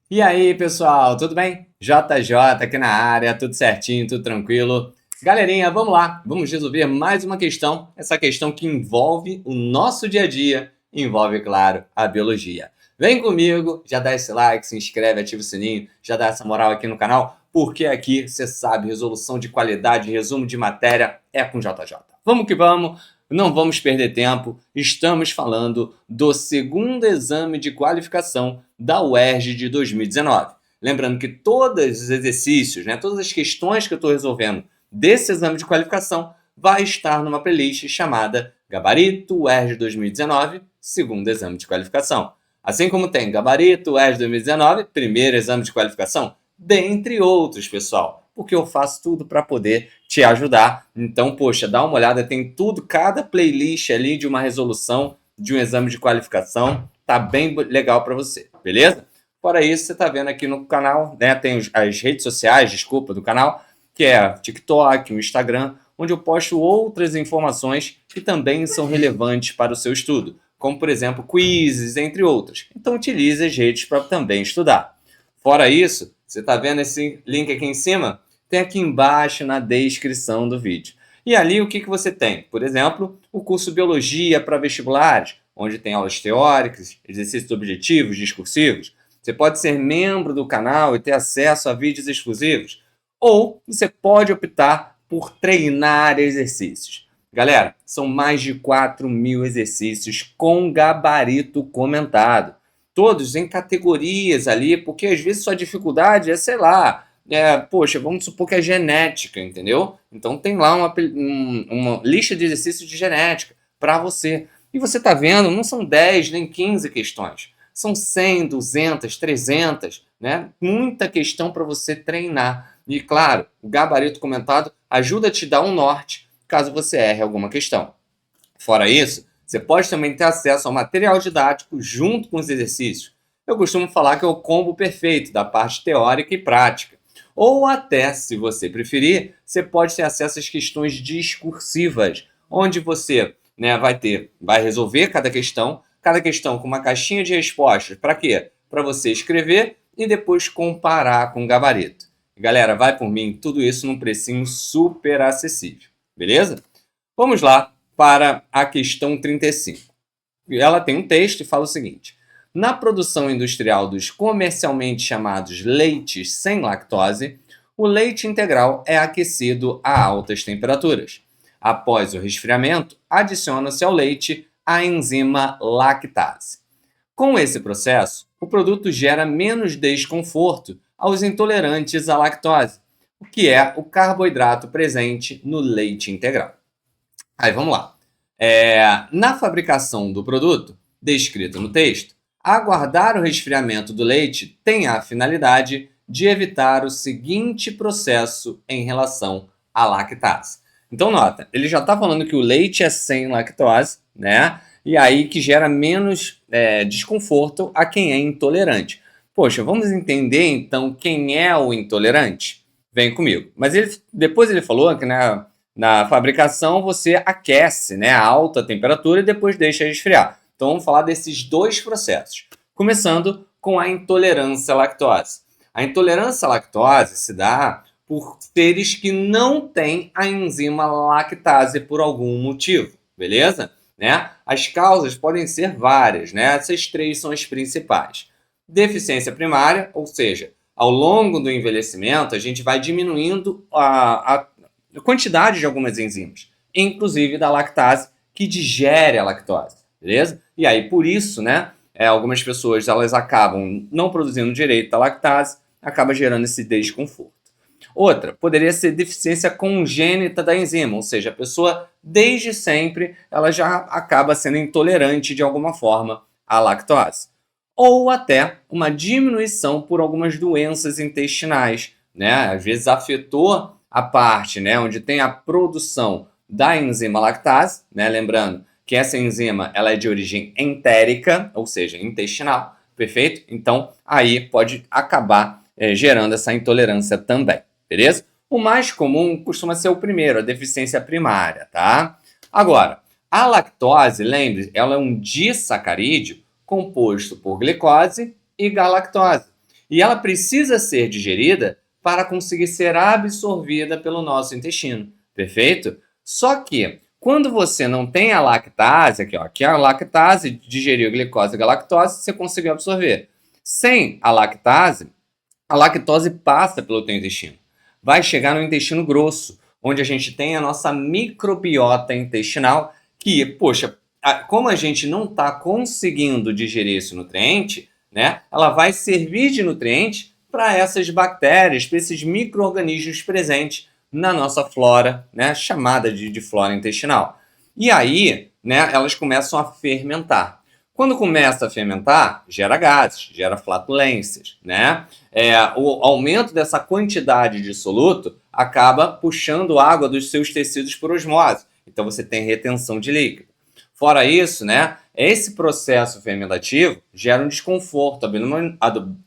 E aí, pessoal, tudo bem? JJ aqui na área, tudo certinho, tudo tranquilo. Galerinha, vamos lá, vamos resolver mais uma questão, essa questão que envolve o nosso dia a dia, envolve, claro, a biologia. Vem comigo, já dá esse like, se inscreve, ativa o sininho, já dá essa moral aqui no canal, porque aqui, você sabe, resolução de qualidade, resumo de matéria é com JJ. Vamos que vamos, não vamos perder tempo, estamos falando do segundo exame de qualificação da UERJ de 2019. Lembrando que todos os exercícios, né, todas as questões que eu estou resolvendo desse exame de qualificação vai estar numa playlist chamada Gabarito UERJ 2019, segundo exame de qualificação. Assim como tem Gabarito UERJ 2019, primeiro exame de qualificação, dentre outros, pessoal, porque eu faço tudo para poder te ajudar. Então, poxa, dá uma olhada, tem tudo, cada playlist ali de uma resolução de um exame de qualificação, tá bem legal para você, beleza? Fora isso, você está vendo aqui no canal, né? Tem as redes sociais, desculpa, do canal, que é TikTok, o Instagram, onde eu posto outras informações que também são relevantes para o seu estudo, como por exemplo quizzes, entre outras. Então utilize as redes para também estudar. Fora isso, você está vendo esse link aqui em cima? Tem aqui embaixo na descrição do vídeo. E ali o que você tem? Por exemplo, o curso Biologia para vestibulares, onde tem aulas teóricas, exercícios objetivos, discursivos. Você pode ser membro do canal e ter acesso a vídeos exclusivos. Ou você pode optar por treinar exercícios. Galera, são mais de 4.000 exercícios com gabarito comentado. Todos em categorias ali, porque às vezes sua dificuldade é, sei lá, poxa, vamos supor que é genética, entendeu? Então tem lá uma lista de exercícios de genética para você. E você está vendo, não são 10 nem 15 questões. São 100, 200, 300, né? Muita questão para você treinar. E claro, o gabarito comentado ajuda a te dar um norte caso você erre alguma questão. Fora isso, você pode também ter acesso ao material didático junto com os exercícios. Eu costumo falar que é o combo perfeito da parte teórica e prática. Ou até, se você preferir, você pode ter acesso às questões discursivas, onde você, né, vai resolver cada questão com uma caixinha de respostas. Para quê? Para você escrever e depois comparar com o gabarito. Galera, vai por mim, tudo isso num precinho super acessível, beleza? Vamos lá para a questão 35. Ela tem um texto e fala o seguinte: na produção industrial dos comercialmente chamados leites sem lactose, o leite integral é aquecido a altas temperaturas. Após o resfriamento, adiciona-se ao leite a enzima lactase. Com esse processo, o produto gera menos desconforto aos intolerantes à lactose, o que é o carboidrato presente no leite integral. Aí vamos lá. Na fabricação do produto, descrito no texto, aguardar o resfriamento do leite tem a finalidade de evitar o seguinte processo em relação à lactase. Então, nota, ele já está falando que o leite é sem lactose, né? E aí que gera menos desconforto a quem é intolerante. Poxa, vamos entender então quem é o intolerante? Vem comigo. Mas depois ele falou que, né, na fabricação, você aquece, né, a alta temperatura e depois deixa esfriar. Então, vamos falar desses dois processos. Começando com a intolerância à lactose. A intolerância à lactose se dá por seres que não têm a enzima lactase por algum motivo, beleza? Né? As causas podem ser várias, né? Essas três são as principais. Deficiência primária, ou seja, ao longo do envelhecimento, a gente vai diminuindo a quantidade de algumas enzimas, inclusive da lactase, que digere a lactose, beleza? E aí, por isso, né, algumas pessoas elas acabam não produzindo direito a lactase, acaba gerando esse desconforto. Outra, poderia ser deficiência congênita da enzima, ou seja, a pessoa, desde sempre, ela já acaba sendo intolerante de alguma forma à lactose. Ou até uma diminuição por algumas doenças intestinais, né? Às vezes afetou a parte, né, onde tem a produção da enzima lactase, né? Lembrando que essa enzima ela é de origem entérica, ou seja, intestinal, perfeito? Então, aí pode acabar gerando essa intolerância também, beleza? O mais comum costuma ser o primeiro, a deficiência primária, tá? Agora, a lactose, lembre, ela é um disacarídeo composto por glicose e galactose. E ela precisa ser digerida para conseguir ser absorvida pelo nosso intestino, perfeito? Só que quando você não tem a lactase, aqui a lactase digeriu a glicose e a galactose, você conseguiu absorver. Sem a lactose passa pelo teu intestino. Vai chegar no intestino grosso, onde a gente tem a nossa microbiota intestinal, que, poxa, como a gente não está conseguindo digerir esse nutriente, né, ela vai servir de nutriente para essas bactérias, para esses micro-organismos presentes na nossa flora, né, chamada de flora intestinal. E aí, né, elas começam a fermentar. Quando começa a fermentar, gera gases, gera flatulências, né? O aumento dessa quantidade de soluto acaba puxando água dos seus tecidos por osmose. Então você tem retenção de líquido. Fora isso, né? Esse processo fermentativo gera um desconforto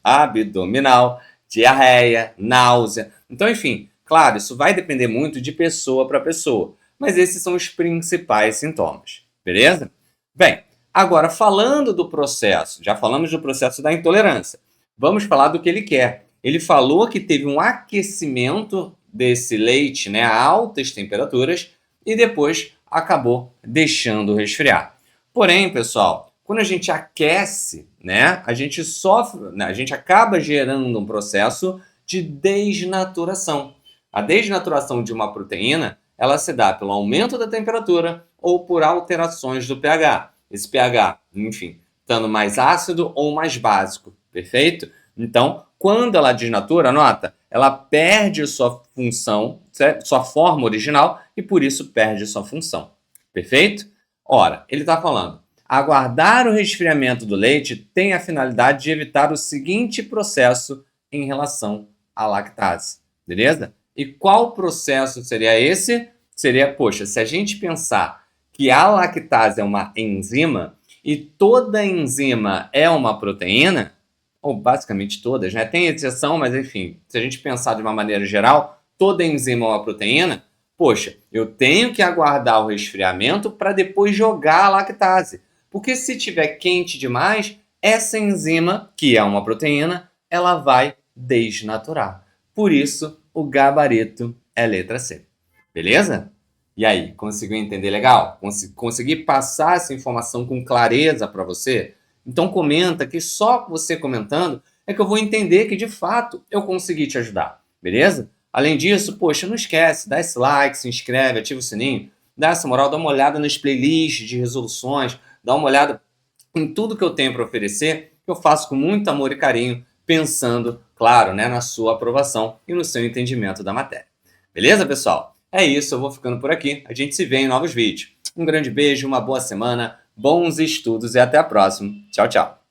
abdominal, diarreia, náusea. Então, enfim, claro, isso vai depender muito de pessoa para pessoa, mas esses são os principais sintomas, beleza? Bem, agora falando do processo, já falamos do processo da intolerância, vamos falar do que ele quer. Ele falou que teve um aquecimento desse leite, né, a altas temperaturas, e depois acabou deixando resfriar. Porém, pessoal, quando a gente aquece, né, a gente sofre, né, a gente acaba gerando um processo de desnaturação. A desnaturação de uma proteína, ela se dá pelo aumento da temperatura ou por alterações do pH. Esse pH, enfim, estando mais ácido ou mais básico, perfeito? Então, quando ela desnatura, nota, ela perde sua função, certo? Sua forma original e por isso perde sua função, perfeito? Ora, ele está falando, aguardar o resfriamento do leite tem a finalidade de evitar o seguinte processo em relação à lactase, beleza? E qual processo seria esse? Seria, poxa, se a gente pensar que a lactase é uma enzima e toda enzima é uma proteína, ou basicamente todas, né? Tem exceção, mas enfim, se a gente pensar de uma maneira geral, toda enzima é uma proteína, poxa, eu tenho que aguardar o resfriamento para depois jogar a lactase. Porque se tiver quente demais, essa enzima, que é uma proteína, ela vai desnaturar. Por isso, o gabarito é letra C. Beleza? E aí, conseguiu entender legal? Consegui passar essa informação com clareza para você? Então comenta, que só você comentando é que eu vou entender que de fato eu consegui te ajudar, beleza? Além disso, poxa, não esquece, dá esse like, se inscreve, ativa o sininho, dá essa moral, dá uma olhada nas playlists de resoluções, dá uma olhada em tudo que eu tenho para oferecer, que eu faço com muito amor e carinho, pensando, claro, né, na sua aprovação e no seu entendimento da matéria. Beleza, pessoal? É isso, eu vou ficando por aqui. A gente se vê em novos vídeos. Um grande beijo, uma boa semana, bons estudos e até a próxima. Tchau, tchau.